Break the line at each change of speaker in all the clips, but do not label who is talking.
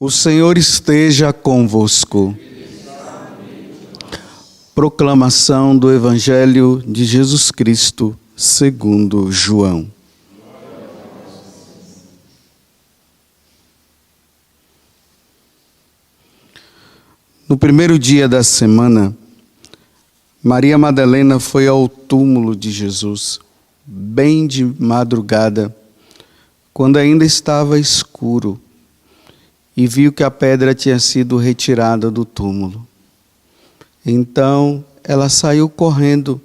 O Senhor esteja convosco. Proclamação do Evangelho de Jesus Cristo, segundo João. No primeiro dia da semana, Maria Madalena foi ao túmulo de Jesus, bem de madrugada, quando ainda estava escuro, e viu que a pedra tinha sido retirada do túmulo. Então ela saiu correndo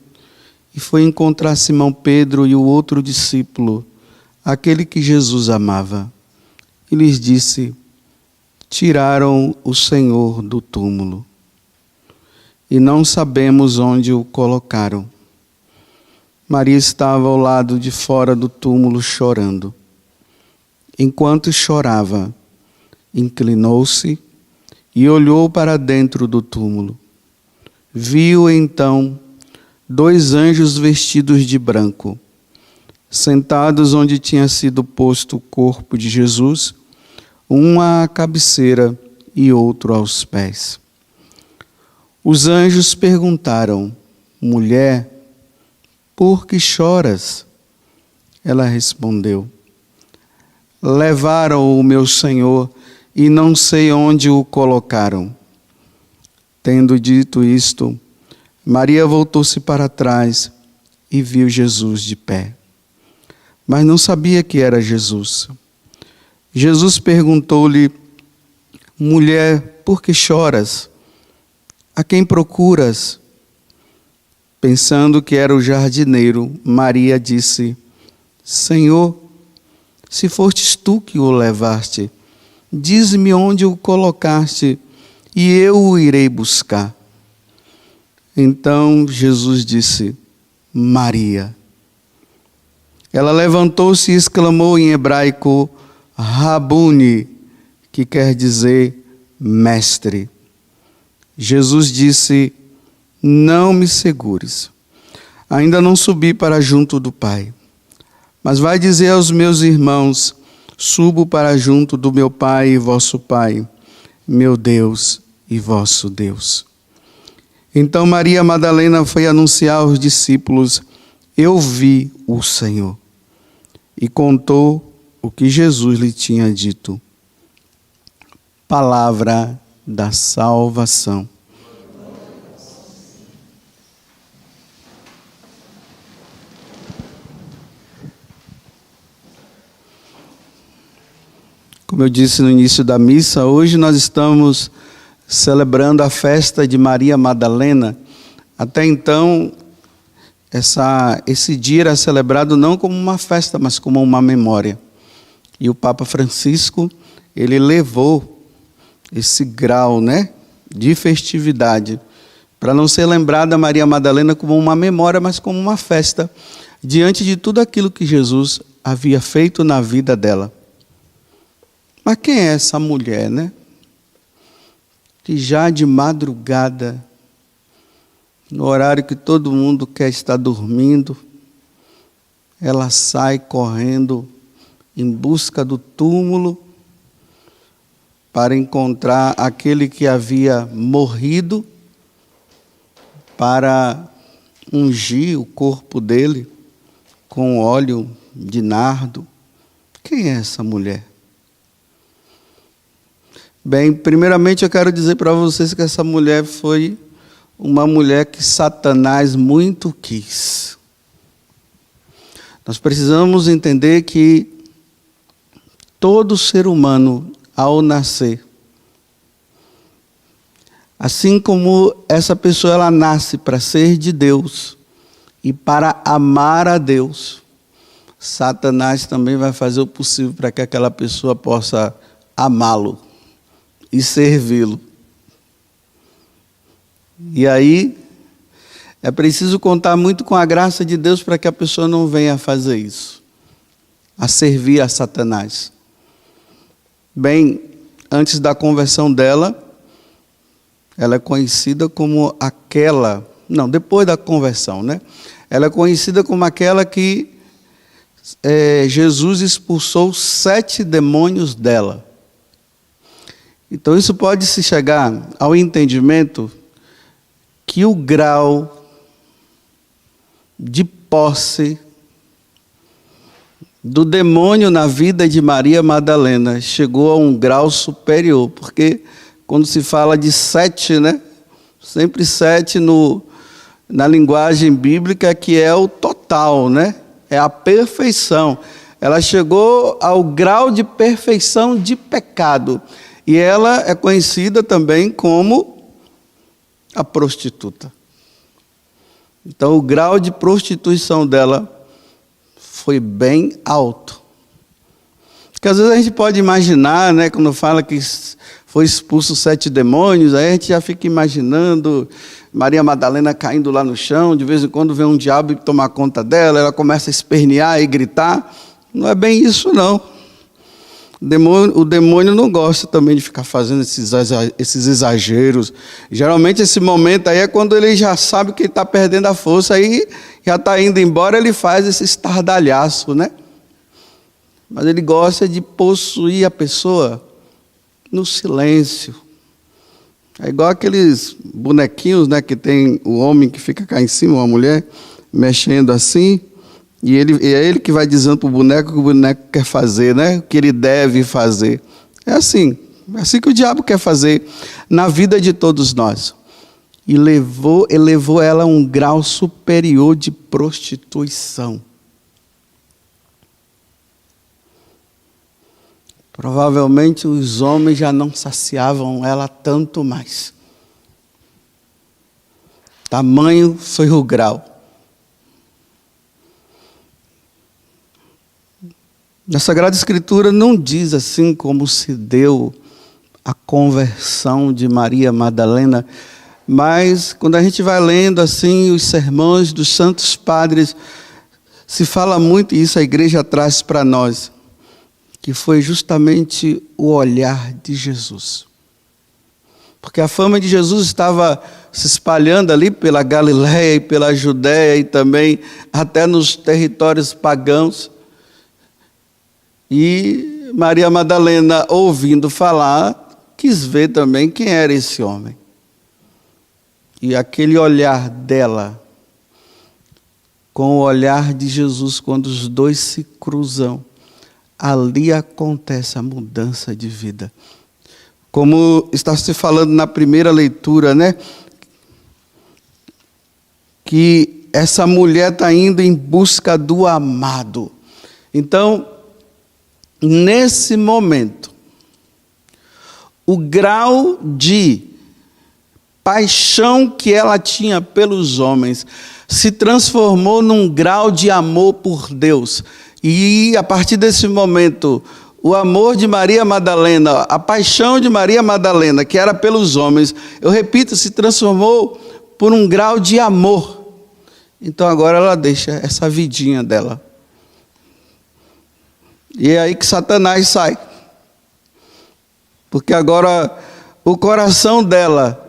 e foi encontrar Simão Pedro e o outro discípulo, aquele que Jesus amava, e lhes disse: tiraram o Senhor do túmulo e não sabemos onde o colocaram. Maria estava ao lado de fora do túmulo chorando. Enquanto chorava, inclinou-se e olhou para dentro do túmulo. Viu então 2 anjos vestidos de branco, sentados onde tinha sido posto o corpo de Jesus, um à cabeceira e outro aos pés. Os anjos perguntaram: mulher, por que choras? Ela respondeu: levaram o meu Senhor e não sei onde o colocaram. Tendo dito isto, Maria voltou-se para trás e viu Jesus de pé, mas não sabia que era Jesus. Jesus perguntou-lhe: mulher, por que choras? A quem procuras? Pensando que era o jardineiro, Maria disse: Senhor, se fostes tu que o levaste, dize-me onde o colocaste, e eu o irei buscar. Então Jesus disse: Maria. Ela levantou-se e exclamou em hebraico: Rabuni, que quer dizer mestre. Jesus disse: não me segures. Ainda não subi para junto do Pai. Mas vai dizer aos meus irmãos: subo para junto do meu Pai e vosso Pai, meu Deus e vosso Deus. Então Maria Madalena foi anunciar aos discípulos: eu vi o Senhor. E contou o que Jesus lhe tinha dito. Palavra da salvação. Como eu disse no início da missa, hoje nós estamos celebrando a festa de Maria Madalena. Até então, esse dia era celebrado não como uma festa, mas como uma memória. E o Papa Francisco, ele levou esse grau, de festividade, para não ser lembrada Maria Madalena como uma memória, mas como uma festa, diante de tudo aquilo que Jesus havia feito na vida dela. Mas quem é essa mulher, que já de madrugada, no horário que todo mundo quer estar dormindo, ela sai correndo em busca do túmulo para encontrar aquele que havia morrido, para ungir o corpo dele com óleo de nardo. Quem é essa mulher? Bem, primeiramente eu quero dizer para vocês que essa mulher foi uma mulher que Satanás muito quis. Nós precisamos entender que todo ser humano, ao nascer, assim como essa pessoa ela nasce para ser de Deus e para amar a Deus, Satanás também vai fazer o possível para que aquela pessoa possa amá-lo e servi-lo. E aí, é preciso contar muito com a graça de Deus para que a pessoa não venha a fazer isso, a servir a Satanás. Bem, antes da conversão dela, ela é conhecida como aquela... Não, depois da conversão, Ela é conhecida como aquela que Jesus expulsou 7 demônios dela. Então isso pode se chegar ao entendimento que o grau de posse do demônio na vida de Maria Madalena chegou a um grau superior, porque quando se fala de 7, né? Sempre 7 na linguagem bíblica, que é o total, né? É a perfeição. Ela chegou ao grau de perfeição de pecado. E ela é conhecida também como a prostituta. Então, o grau de prostituição dela foi bem alto. Porque às vezes a gente pode imaginar, né, quando fala que foi expulso 7 demônios, aí a gente já fica imaginando Maria Madalena caindo lá no chão, de vez em quando vem um diabo tomar conta dela, ela começa a espernear e gritar. Não é bem isso, não. O demônio não gosta também de ficar fazendo esses exageros. Geralmente esse momento aí é quando ele já sabe que ele está perdendo a força, aí já está indo embora, ele faz esse estardalhaço, né? Mas ele gosta de possuir a pessoa no silêncio. É igual aqueles bonequinhos, né, que tem o homem que fica cá em cima, a mulher, mexendo assim, e é ele que vai dizendo para o boneco o que o boneco quer fazer, né, o que ele deve fazer. É assim que o diabo quer fazer na vida de todos nós. E elevou ela a um grau superior de prostituição. Provavelmente os homens já não saciavam ela tanto mais. Tamanho foi o grau. Na Sagrada Escritura não diz assim como se deu a conversão de Maria Madalena, mas quando a gente vai lendo assim os sermões dos santos padres, se fala muito, e isso a igreja traz para nós, que foi justamente o olhar de Jesus. Porque a fama de Jesus estava se espalhando ali pela Galiléia e pela Judéia e também até nos territórios pagãos. E Maria Madalena, ouvindo falar, quis ver também quem era esse homem. E aquele olhar dela, com o olhar de Jesus, quando os dois se cruzam, ali acontece a mudança de vida. Como está se falando na primeira leitura, né? Que essa mulher está indo em busca do amado. Então, nesse momento, o grau de paixão que ela tinha pelos homens se transformou num grau de amor por Deus. E a partir desse momento, o amor de Maria Madalena, a paixão de Maria Madalena, que era pelos homens, eu repito, se transformou por um grau de amor. Então agora ela deixa essa vidinha dela. E é aí que Satanás sai. Porque agora o coração dela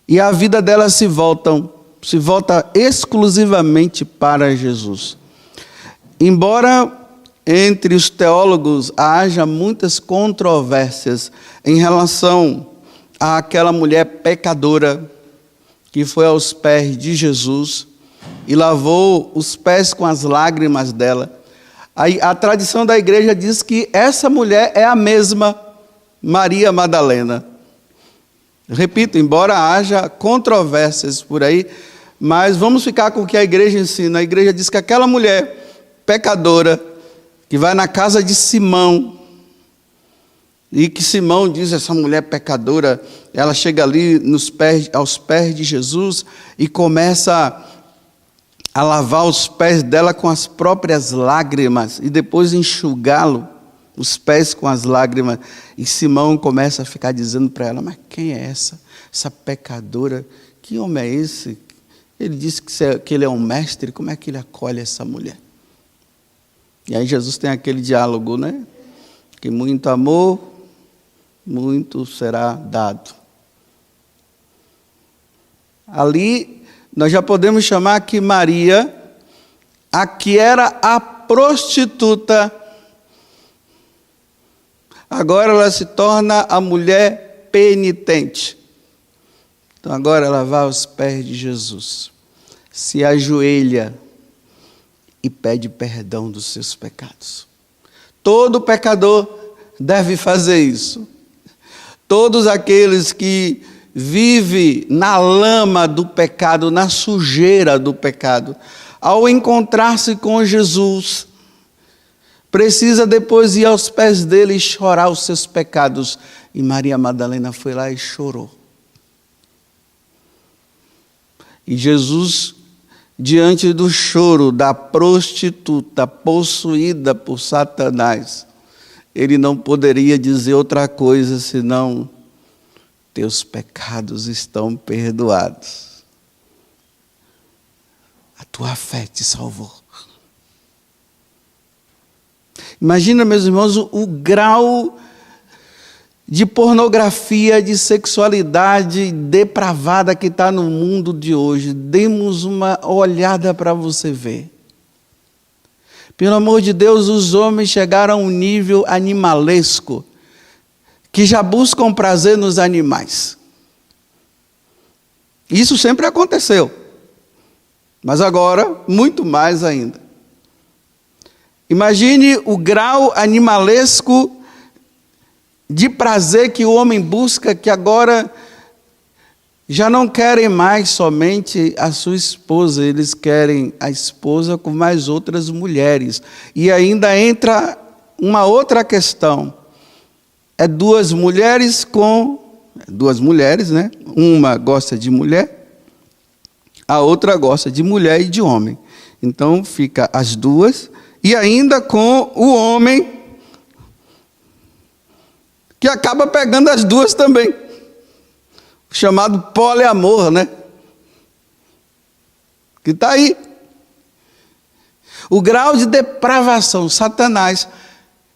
e a vida dela se volta exclusivamente para Jesus. Embora entre os teólogos haja muitas controvérsias em relação àquela mulher pecadora que foi aos pés de Jesus e lavou os pés com as lágrimas dela, a tradição da igreja diz que essa mulher é a mesma Maria Madalena. Repito, embora haja controvérsias por aí, mas vamos ficar com o que a igreja ensina. A igreja diz que aquela mulher pecadora, que vai na casa de Simão, e que Simão diz, essa mulher pecadora, ela chega ali aos pés de Jesus e começa a lavar os pés dela com as próprias lágrimas, e depois enxugá-lo, os pés com as lágrimas, e Simão começa a ficar dizendo para ela, mas quem é essa pecadora? Que homem é esse? Ele disse que ele é um mestre, como é que ele acolhe essa mulher? E aí Jesus tem aquele diálogo, né? Que muito amor, muito será dado. Ali nós já podemos chamar que Maria, a que era a prostituta, Agora ela se torna a mulher penitente. Então agora ela vai aos pés de Jesus, se ajoelha e pede perdão dos seus pecados. Todo pecador deve fazer isso. Todos aqueles que vivem na lama do pecado, na sujeira do pecado, ao encontrar-se com Jesus, precisa depois ir aos pés dele e chorar os seus pecados. E Maria Madalena foi lá e chorou. E Jesus, diante do choro da prostituta possuída por Satanás, ele não poderia dizer outra coisa senão: teus pecados estão perdoados. A tua fé te salvou. Imagina, meus irmãos, o grau de pornografia, de sexualidade depravada que está no mundo de hoje. Demos uma olhada para você ver. Pelo amor de Deus, os homens chegaram a um nível animalesco, que já buscam prazer nos animais. Isso sempre aconteceu, mas agora muito mais ainda. Imagine o grau animalesco de prazer que o homem busca, que agora já não querem mais somente a sua esposa, eles querem a esposa com mais outras mulheres. E ainda entra uma outra questão. É duas mulheres, né? Uma gosta de mulher, a outra gosta de mulher e de homem. Então fica as duas, e ainda com o homem, que acaba pegando as duas também. O chamado poliamor, né? Que está aí. O grau de depravação, Satanás,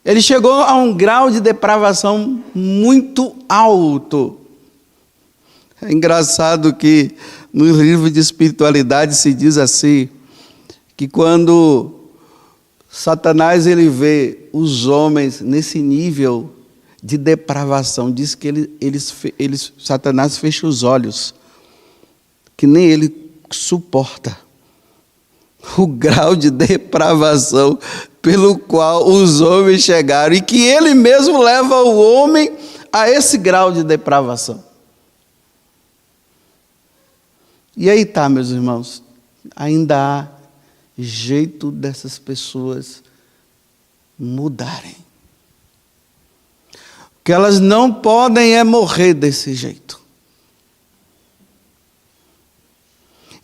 ele chegou a um grau de depravação muito alto. É engraçado que no livro de espiritualidade se diz assim, que quando Satanás ele vê os homens nesse nível de depravação, diz que Satanás fecha os olhos, que nem ele suporta o grau de depravação pelo qual os homens chegaram, e que ele mesmo leva o homem a esse grau de depravação. E aí tá, meus irmãos, ainda há jeito dessas pessoas mudarem. O que elas não podem é morrer desse jeito.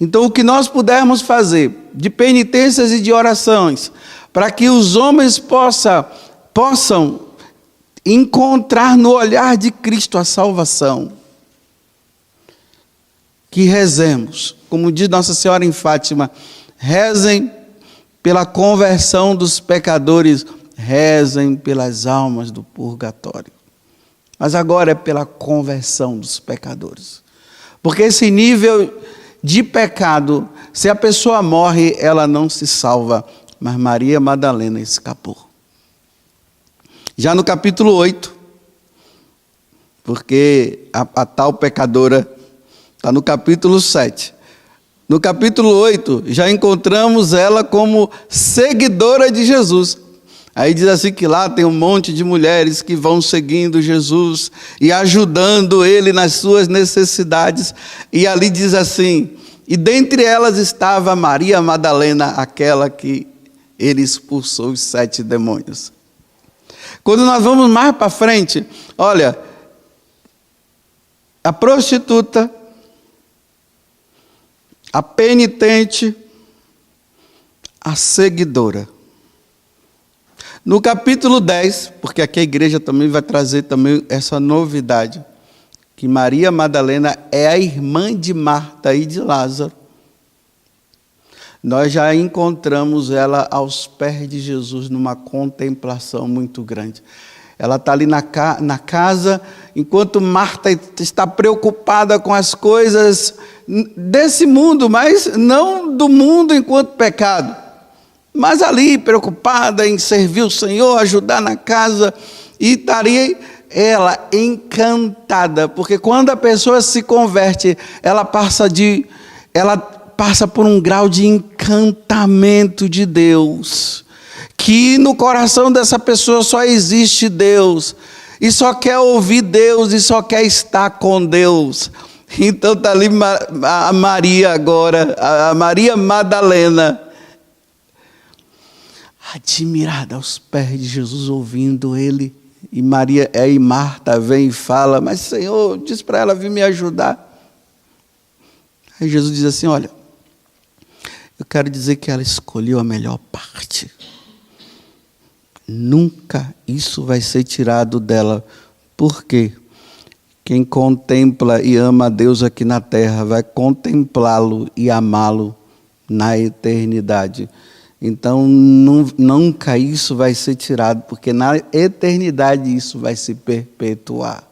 Então, o que nós pudermos fazer de penitências e de orações, para que os homens possam encontrar no olhar de Cristo a salvação, que rezemos, como diz Nossa Senhora em Fátima, rezem pela conversão dos pecadores, rezem pelas almas do purgatório. Mas agora é pela conversão dos pecadores. Porque esse nível de pecado, se a pessoa morre, ela não se salva. Mas Maria Madalena escapou. Já no capítulo 8, porque a tal pecadora está no capítulo 7. No capítulo 8, já encontramos ela como seguidora de Jesus. Aí diz assim que lá tem um monte de mulheres que vão seguindo Jesus e ajudando ele nas suas necessidades. E ali diz assim, e dentre elas estava Maria Madalena, aquela que ele expulsou os 7 demônios. Quando nós vamos mais para frente, olha, a prostituta, a penitente, a seguidora. No capítulo 10, porque aqui a igreja também vai trazer também essa novidade, que Maria Madalena é a irmã de Marta e de Lázaro. Nós já encontramos ela aos pés de Jesus numa contemplação muito grande. Ela está ali na casa, enquanto Marta está preocupada com as coisas desse mundo, mas não do mundo enquanto pecado. mas ali preocupada em servir o Senhor, ajudar na casa, e estaria ela encantada, porque quando a pessoa se converte, ela passa por um grau de encantamento de Deus, que no coração dessa pessoa só existe Deus, e só quer ouvir Deus, e só quer estar com Deus. Então está ali a Maria agora, a Maria Madalena, admirada aos pés de Jesus, ouvindo ele. E Marta vem e fala, mas Senhor, diz para ela vir me ajudar. Aí Jesus diz assim, olha, eu quero dizer que ela escolheu a melhor parte. Nunca isso vai ser tirado dela. Por quê? Quem contempla e ama a Deus aqui na terra vai contemplá-lo e amá-lo na eternidade. Então, nunca isso vai ser tirado, porque na eternidade isso vai se perpetuar.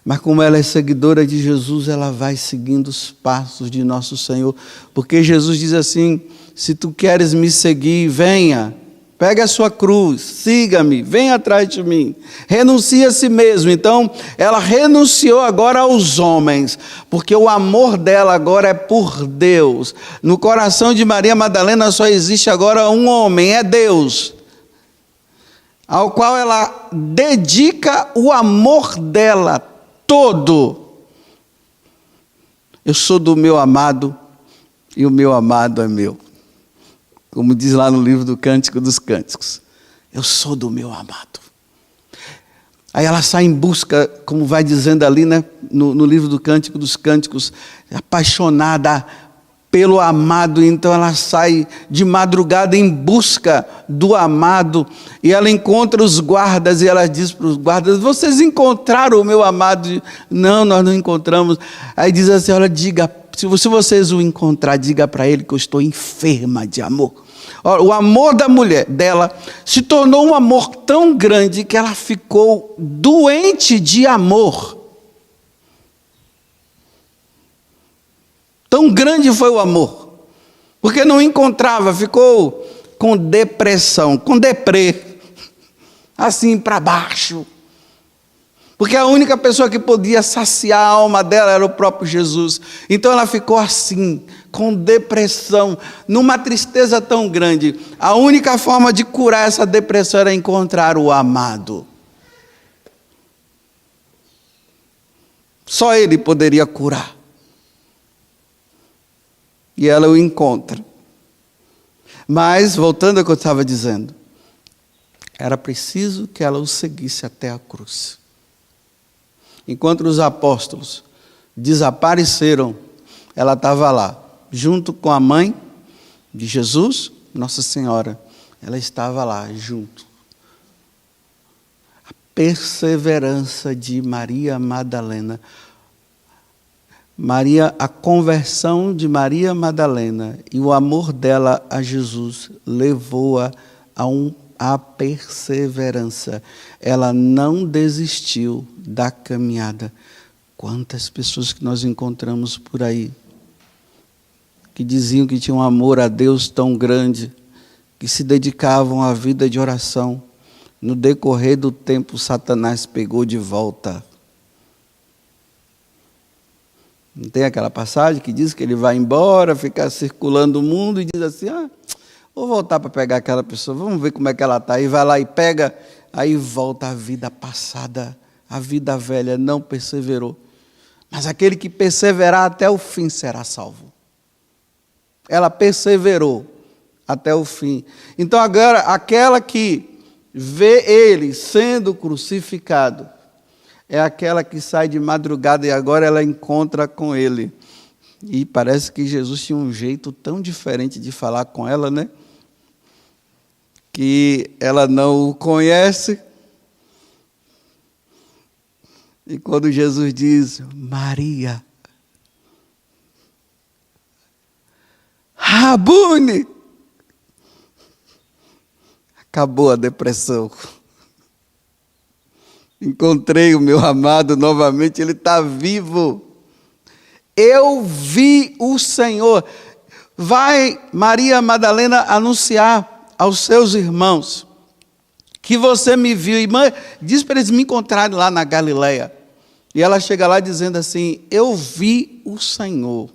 Mas como ela é seguidora de Jesus, ela vai seguindo os passos de nosso Senhor. Porque Jesus diz assim, se tu queres me seguir, venha. Pega a sua cruz, siga-me, venha atrás de mim. Renuncie a si mesmo. Então, ela renunciou agora aos homens, porque o amor dela agora é por Deus. No coração de Maria Madalena só existe agora um homem, é Deus, ao qual ela dedica o amor dela todo. Eu sou do meu amado e o meu amado é meu. Como diz lá no livro do Cântico dos Cânticos. Eu sou do meu amado. Aí ela sai em busca, como vai dizendo ali, né, no livro do Cântico dos Cânticos, apaixonada pelo amado. Então ela sai de madrugada em busca do amado. E ela encontra os guardas e ela diz para os guardas, vocês encontraram o meu amado? Não, nós não encontramos. Aí diz assim, olha, diga, se vocês o encontrar, diga para ele que eu estou enferma de amor. O amor da mulher, dela, se tornou um amor tão grande que ela ficou doente de amor. Tão grande foi o amor, porque não encontrava, ficou com depressão, com deprê, assim para baixo. Porque a única pessoa que podia saciar a alma dela era o próprio Jesus. Então ela ficou assim, com depressão, numa tristeza tão grande. A única forma de curar essa depressão era encontrar o amado. Só ele poderia curar. E ela o encontra. Mas, voltando ao que eu estava dizendo, era preciso que ela o seguisse até a cruz. Enquanto os apóstolos desapareceram, ela estava lá, junto com a mãe de Jesus, Nossa Senhora. Ela estava lá, junto. A perseverança de Maria Madalena. A conversão de Maria Madalena e o amor dela a Jesus levou-a a perseverança. Ela não desistiu da caminhada. Quantas pessoas que nós encontramos por aí que diziam que tinham um amor a Deus tão grande, que se dedicavam à vida de oração. No decorrer do tempo, Satanás pegou de volta. Não tem aquela passagem que diz que ele vai embora, fica circulando o mundo e diz assim, vou voltar para pegar aquela pessoa, vamos ver como é que ela está. E vai lá e pega, aí volta a vida passada, a vida velha, não perseverou. Mas aquele que perseverar até o fim será salvo. Ela perseverou até o fim. Então agora, aquela que vê ele sendo crucificado, é aquela que sai de madrugada e agora ela encontra com ele. E parece que Jesus tinha um jeito tão diferente de falar com ela, né? Que ela não o conhece. E quando Jesus diz, Maria, Rabune, acabou a depressão. Encontrei o meu amado novamente, ele está vivo. Eu vi o Senhor. Vai Maria Madalena anunciar aos seus irmãos que você me viu. E diz para eles me encontrarem lá na Galileia. E ela chega lá dizendo assim: eu vi o Senhor.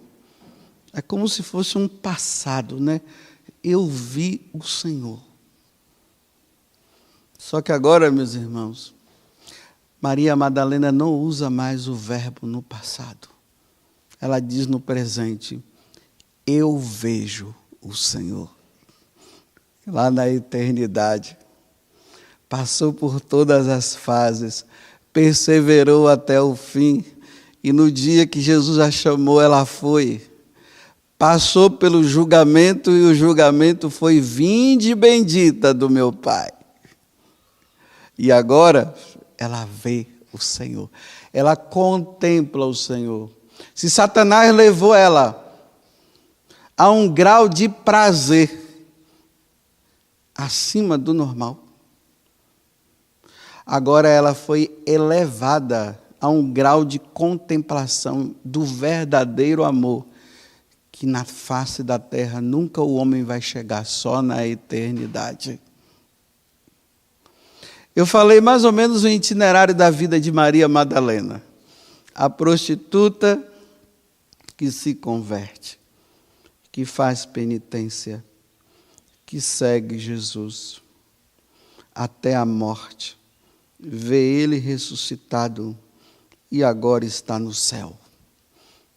É como se fosse um passado, né? Eu vi o Senhor. Só que agora, meus irmãos, Maria Madalena não usa mais o verbo no passado. Ela diz no presente: eu vejo o Senhor. Lá na eternidade, passou por todas as fases, perseverou até o fim, e no dia que Jesus a chamou, ela foi. Passou pelo julgamento, e o julgamento foi: vinde bendita do meu Pai. E agora, ela vê o Senhor. Ela contempla o Senhor. Se Satanás levou ela a um grau de prazer acima do normal, agora ela foi elevada a um grau de contemplação do verdadeiro amor, que na face da terra nunca o homem vai chegar, só na eternidade. Eu falei mais ou menos o itinerário da vida de Maria Madalena. A prostituta que se converte, que faz penitência, que segue Jesus até a morte, vê ele ressuscitado e agora está no céu.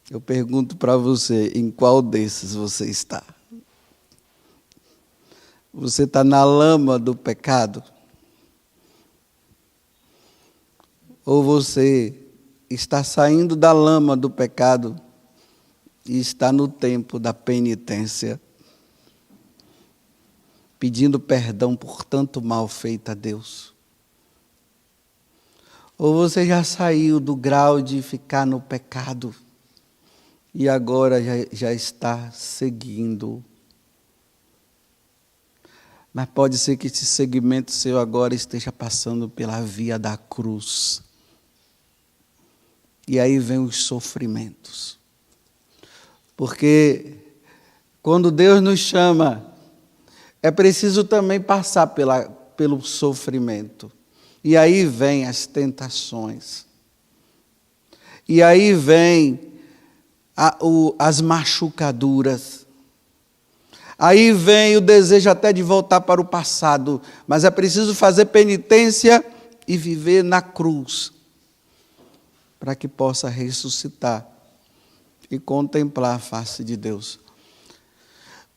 Eu pergunto para você, em qual desses você está? Você está na lama do pecado? Ou você está saindo da lama do pecado e está no tempo da penitência, pedindo perdão por tanto mal feito a Deus? Ou você já saiu do grau de ficar no pecado e agora já está seguindo? Mas pode ser que esse segmento seu agora esteja passando pela via da cruz. E aí vem os sofrimentos. Porque quando Deus nos chama, é preciso também passar pelo sofrimento. E aí vem as tentações. E aí vem as machucaduras. Aí vem o desejo até de voltar para o passado. Mas é preciso fazer penitência e viver na cruz, para que possa ressuscitar e contemplar a face de Deus.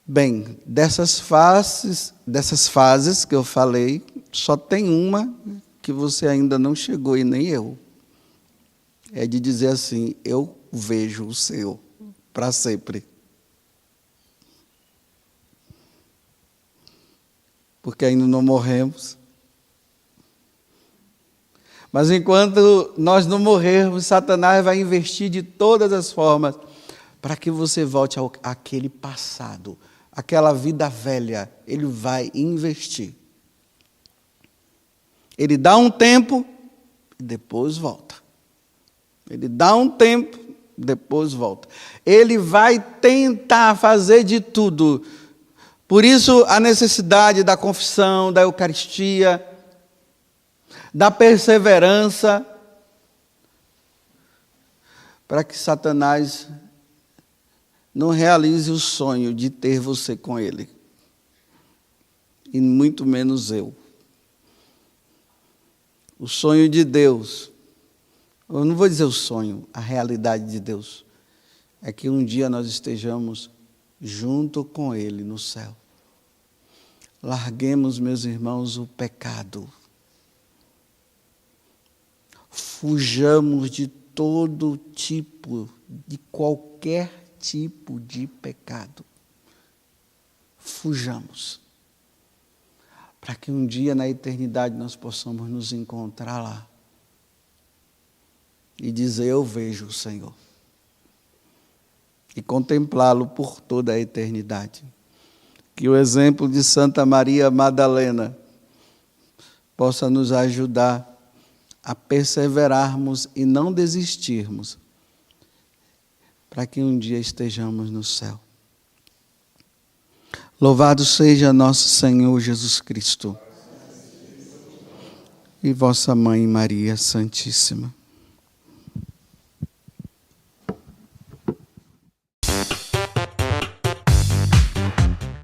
Bem, dessas fases que eu falei, só tem uma que você ainda não chegou e nem eu. É de dizer assim: eu vejo o Senhor para sempre. Porque ainda não morremos. Mas enquanto nós não morrermos, Satanás vai investir de todas as formas para que você volte àquele passado, aquela vida velha. Ele vai investir. Ele dá um tempo e depois volta. Ele dá um tempo, depois volta. Ele vai tentar fazer de tudo. Por isso a necessidade da confissão, da Eucaristia, da perseverança, para que Satanás não realize o sonho de ter você com ele, e muito menos eu. O sonho de Deus, eu não vou dizer o sonho, a realidade de Deus, é que um dia nós estejamos junto com ele no céu. Larguemos, meus irmãos, o pecado. Fujamos de todo tipo, de qualquer tipo de pecado. Fujamos. Para que um dia na eternidade nós possamos nos encontrar lá. E dizer: eu vejo o Senhor. E contemplá-lo por toda a eternidade. Que o exemplo de Santa Maria Madalena possa nos ajudar a perseverarmos e não desistirmos, para que um dia estejamos no céu. Louvado seja nosso Senhor Jesus Cristo e vossa Mãe Maria Santíssima.